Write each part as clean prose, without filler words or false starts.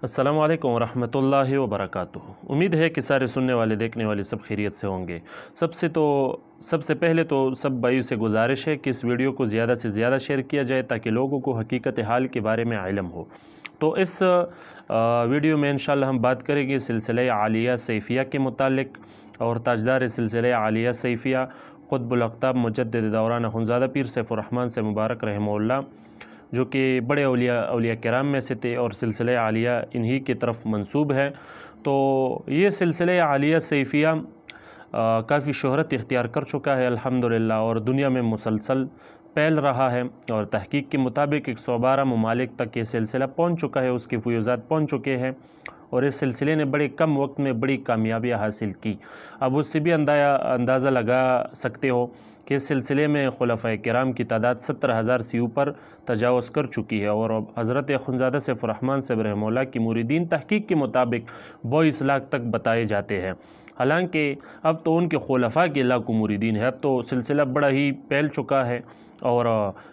अस्सलामु अलैकुम वरहमतुल्लाहि वबरकातुहू। उम्मीद है कि सारे सुनने वाले देखने वाले सब खैरियत से होंगे। सबसे पहले तो सब भाइयों से गुजारिश है कि इस वीडियो को ज़्यादा से ज़्यादा शेयर किया जाए ताकि लोगों को हकीकत हाल के बारे में इल्म हो। तो इस वीडियो में इंशाअल्लाह हम बात करेंगे सिलसिला आलिया सैफ़िया के मुतालिक और ताजदार सिलसिला आलिया सैफ़िया क़ुत्बुल अक़ताब मुजद्दिद दौरान अख़ुंज़ादा पीर सैफ़ुर्रहमान से मुबारक रहमहुल्लाह, जो कि बड़े औलिया किराम में से थे और सिलसिला आलिया इन्हीं की तरफ मंसूब है। तो ये सिलसिला आलिया सैफ़िया काफ़ी शोहरत इख्तियार कर चुका है अल्हम्दुलिल्लाह, और दुनिया में मुसलसल फैल रहा है। और तहकीक के मुताबिक 112 ममालिक तक ये सिलसिला पहुँच चुका है, उसके फ़ुयूज़ात पहुँच चुके हैं और इस सिलसिले ने बड़े कम वक्त में बड़ी कामयाबियाँ हासिल की। अब उससे भी अंदाज़ा लगा सकते हो कि इस सिलसिले में खुलफ़ाए किराम की तादाद 70,000 से ऊपर तजावुज़ कर चुकी है और अब हज़रत अख़ुंज़ादा सैफ़ुर्रहमान साहब रहमहुल्लाह की मुरीदीन तहकीक के मुताबिक 22 लाख तक बताए जाते हैं। हालांकि अब तो उनके खुलफ़ा के लाखों मुरीदीन है। अब तो सिलसिला बड़ा ही फैल चुका है और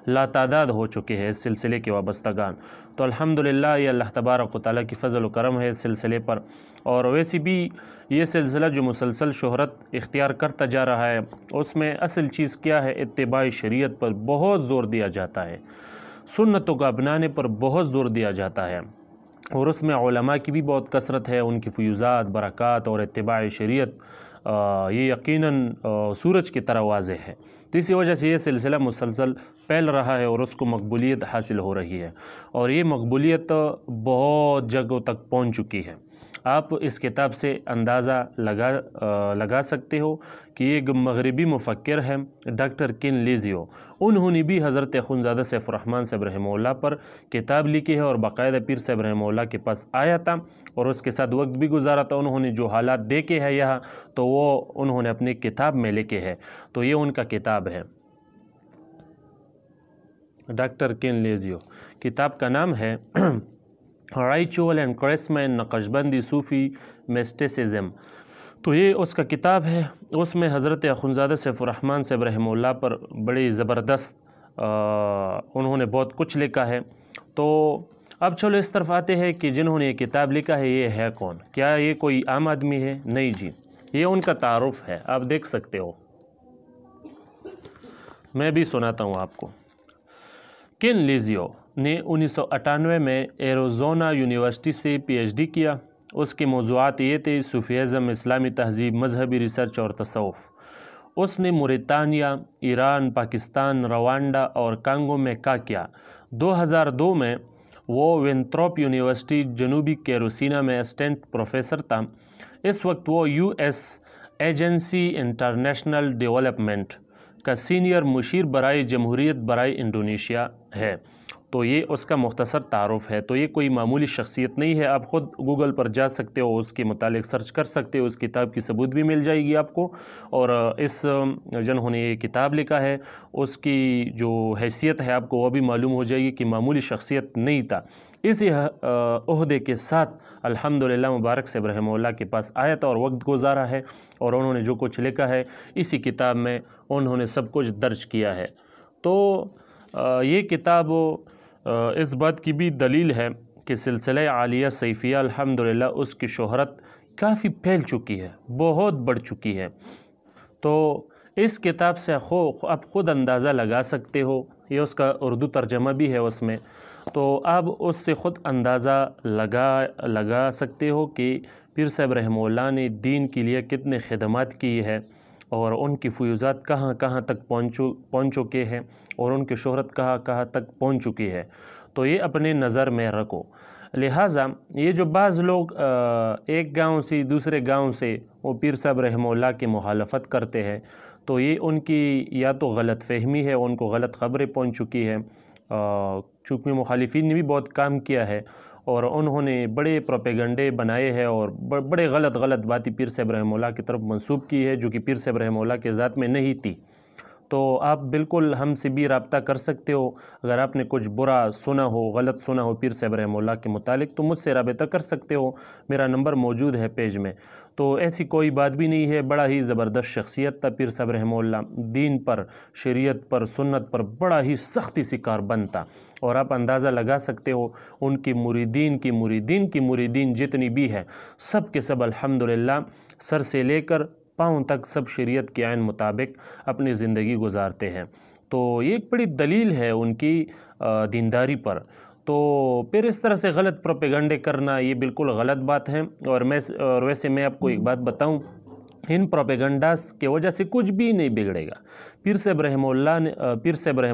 लातादाद हो चुके हैं इस सिलसिले के वाबस्तगान। तो अल्हम्दुलिल्लाह ये अल्लाह तबारक व तआला की फ़ज़ल व करम है इस सिलसिले पर। और वैसे भी ये सिलसिला जो मुसलसल शोहरत इख्तियार करता जा रहा है, उसमें असल चीज़ क्या है, इत्तिबाई शरीयत पर बहुत ज़ोर दिया जाता है, सुन्नतों को अपनाने पर बहुत ज़ोर दिया जाता है और उसमें उलमा की भी बहुत कसरत है, उनकी फ़ुयूज़ात, बरक़ात और इत्तिबाई शरीयत ये यकीनन सूरज की तरह वाज़ेह है। तो इसी वजह से ये सिलसिला मुसलसल फैल रहा है और उसको मकबूलियत हासिल हो रही है और ये मकबूलियत बहुत जगहों तक पहुंच चुकी है। आप इस किताब से अंदाज़ा लगा सकते हो कि एक मगरबी मुफ़क्किर है डॉक्टर किनलीज़ियो, उन्होंने भी हज़रत अख़ुंज़ादा सैफ़ुर्रहमान साहब रहमहुल्लाह पर किताब लिखी है और बाकायदा पीर साहब रहमहुल्लाह के पास आया था और उसके साथ वक्त भी गुजारा था। उन्होंने जो हालात देखे हैं यहाँ, तो वो उन्होंने अपनी किताब में लिखे हैं। तो ये उनका किताब है, डॉक्टर किनलीज़ियो। किताब का नाम है राइचुअल and Karishma in Naqshbandi Sufi mysticism. तो ये उसका किताब है। उसमें हज़रत अख़ुंज़ादा सैफ़ुर्रहमान साहब रहमहुल्लाह पर बड़ी ज़बरदस्त उन्होंने बहुत कुछ लिखा है। तो अब चलो इस तरफ आते हैं कि जिन्होंने ये किताब लिखा है ये है कौन। क्या ये कोई आम आदमी है? नहीं जी, ये उनका तारुफ़ है, आप देख सकते हो। मैं भी सुनाता हूँ आपको। किनलीज़ियो ने 1998 में एरिज़ोना यूनिवर्सिटी से PhD किया। उसके मौज़ूआत ये थे सूफ़ीज़्म, इस्लामी तहज़ीब, मजहबी रिसर्च और तसव्वुफ़। उसने मोरितानिया, ईरान, पाकिस्तान, रवांडा और कांगो में का किया। 2002 में वो विंथ्रोप यूनिवर्सिटी जनूबी कैरोसिना में असिस्टेंट प्रोफेसर था। इस वक्त वो US एजेंसी इंटरनेशनल डेवलपमेंट का सीनियर मुशीर बराए जमहूरियत बराए इंडोनेशिया है। तो ये उसका मुख्तसर तारुफ़ है। तो ये कोई मामूली शख्सियत नहीं है। आप ख़ुद गूगल पर जा सकते हो, उसके मुतालिक सर्च कर सकते हो, उस किताब की सबूत भी मिल जाएगी आपको। और इस जिन्होंने ये किताब लिखा है उसकी जो हैसियत है आपको वो भी मालूम हो जाएगी कि मामूली शख्सियत नहीं था। इसी ओहदे के साथ अल्हम्दुलिल्लाह मुबारक साहब रहमहुल्लाह के पास आया था और वक्त गुजारा है और उन्होंने जो कुछ लिखा है इसी किताब में उन्होंने सब कुछ दर्ज किया है। तो ये किताब इस बात की भी दलील है कि सिलसिला आलिया सैफ़िया अल्हम्दुलिल्लाह उसकी शोहरत काफ़ी फैल चुकी है, बहुत बढ़ चुकी है। तो इस किताब से आप ख़ुद अंदाज़ा लगा सकते हो, ये उसका उर्दू तर्जमा भी है उसमें। तो आप उससे ख़ुद अंदाज़ा लगा सकते हो कि पीर साहब रहमहुल्लाह ने दीन के लिए कितने खिदमत की है और उनकी फ़ुयूज़ात कहाँ कहाँ तक पहुँच चुके हैं और उनकी शोहरत कहाँ कहाँ तक पहुँच चुकी है। तो ये अपने नज़र में रखो। लिहाजा ये जो बाज़ लोग एक गांव से दूसरे गांव से वो पीर साहब रहमहुल्लाह की मुखालफत करते हैं, तो ये उनकी या तो गलत फ़हमी है, उनको गलत ख़बरें पहुँच चुकी है। चूँकि मुखालिफिन ने भी बहुत काम किया है और उन्होंने बड़े प्रोपेगंडे बनाए हैं और बड़े गलत बातें पीर साहब रहमहुल्लाह की तरफ मंसूब की है जो कि पीर साहब रहमहुल्लाह के ज़ात में नहीं थी। تو آپ بالکل ہم سے بھی رابطہ کر سکتے ہو۔ اگر آپ نے کچھ برا سنا ہو، غلط سنا ہو پیر صاحب رحمہ اللہ کے متعلق تو مجھ سے رابطہ کر سکتے ہو، میرا نمبر موجود ہے پیج میں۔ تو ایسی کوئی بات بھی نہیں ہے، بڑا ہی زبردست شخصیت تھا پیر صاحب رحمہ اللہ، دین پر، شریعت پر، سنت پر بڑا ہی سختی سے کاربند تھا، اور آپ اندازہ لگا سکتے ہو ان کی مریدین جتنی بھی ہے سب کے سب الحمدللہ سر سے لے کر پاؤں تک سب شریعت کے عین مطابق اپنی زندگی گزارتے ہیں۔ تو یہ ایک بڑی دلیل ہے ان کی دینداری پر۔ تو پھر اس طرح سے غلط پروپیگنڈے کرنا یہ بالکل غلط بات ہے، اور ویسے میں آپ کو ایک بات بتاؤں، ان پروپیگنڈاز کی وجہ سے کچھ بھی نہیں بگڑے گا۔ پیر صاحب رحمہ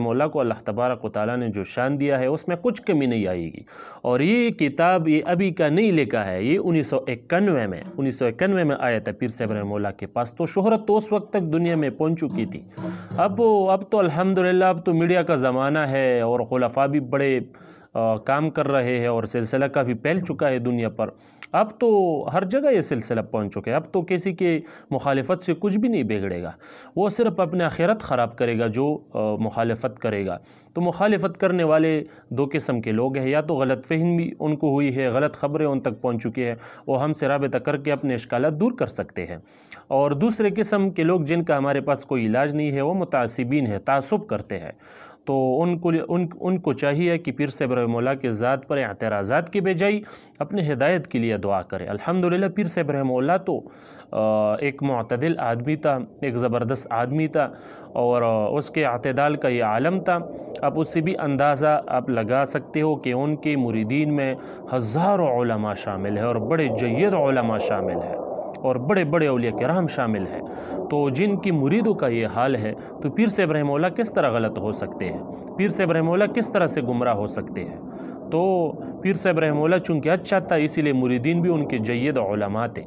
اللہ کو اللہ تبارک و تعالیٰ نے جو شان دیا ہے اس میں کچھ کمی نہیں آئے گی، اور یہ کتاب یہ ابھی کا نہیں لکھا ہے، یہ 1991 میں آیا تھا پیر صاحب رحمہ اللہ کے پاس، تو شہرت تو اس وقت تک دنیا میں پہنچ چکی تھی۔ اب تو الحمدللہ اب تو میڈیا کا زمانہ ہے، اور خلفاء بھی بڑے کام کر رہے ہیں، اور سلسلہ کافی پھیل چکا ہے دنیا پر۔ اب تو ہر جگہ یہ سلسلہ پہنچ چکے، اب تو کسی کے مخالفت سے کچھ بھی نہیں بگڑے گا، وہ صرف اپنے آخرت خراب کرے گا جو مخالفت کرے گا۔ تو مخالفت کرنے والے دو قسم کے لوگ ہیں، یا تو غلط فہمی ان کو ہوئی ہے، غلط خبریں ان تک پہنچ چکی ہیں، وہ ہم سے رابطہ کر کے اپنے اشکالات دور کر سکتے ہیں، اور دوسرے قسم کے لوگ جن کا ہمارے پاس کوئی علاج نہیں ہے وہ متعصبین ہیں، تعصب کرتے ہیں۔ تو ان کو چاہیے کہ پیر صاحب رحمہ اللہ کے ذات پر اعتراضات کی بجائے اپنے ہدایت کے لیے دعا کرے۔ الحمدللہ پیر صاحب رحمہ اللہ تو ایک معتدل آدمی تھا، ایک زبردست آدمی تھا، اور اس کے اعتدال کا یہ عالم تھا۔ آپ اس سے بھی اندازہ آپ لگا سکتے ہو کہ ان کے مریدین میں ہزاروں علماء شامل ہیں، اور بڑے جید علماء شامل ہیں، اور بڑے بڑے اولیاء کرام شامل ہیں۔ تو جن کی مریدوں کا یہ حال ہے تو پیر صاحب رحمہ اللہ کس طرح غلط ہو سکتے ہیں، پیر صاحب رحمہ اللہ کس طرح سے گمراہ ہو سکتے ہیں؟ تو پیر صاحب رحمہ اللہ چونکہ اچھا تھا اسی لیے مریدین بھی ان کے جید علماء تھے۔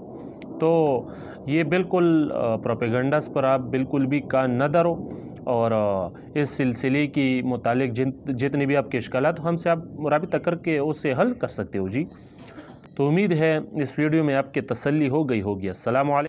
تو یہ بالکل پروپیگنڈاز پر آپ بالکل بھی کان نہ دھرو، اور اس سلسلے کی متعلق جتنے بھی آپ کے اشکالات ہم سے آپ رابطہ کر کے اسے حل کر سکتے ہو جی۔ تو امید ہے اس ویڈیو میں آپ کے تسلی ہو گئی ہوگی۔ السلام علیکم۔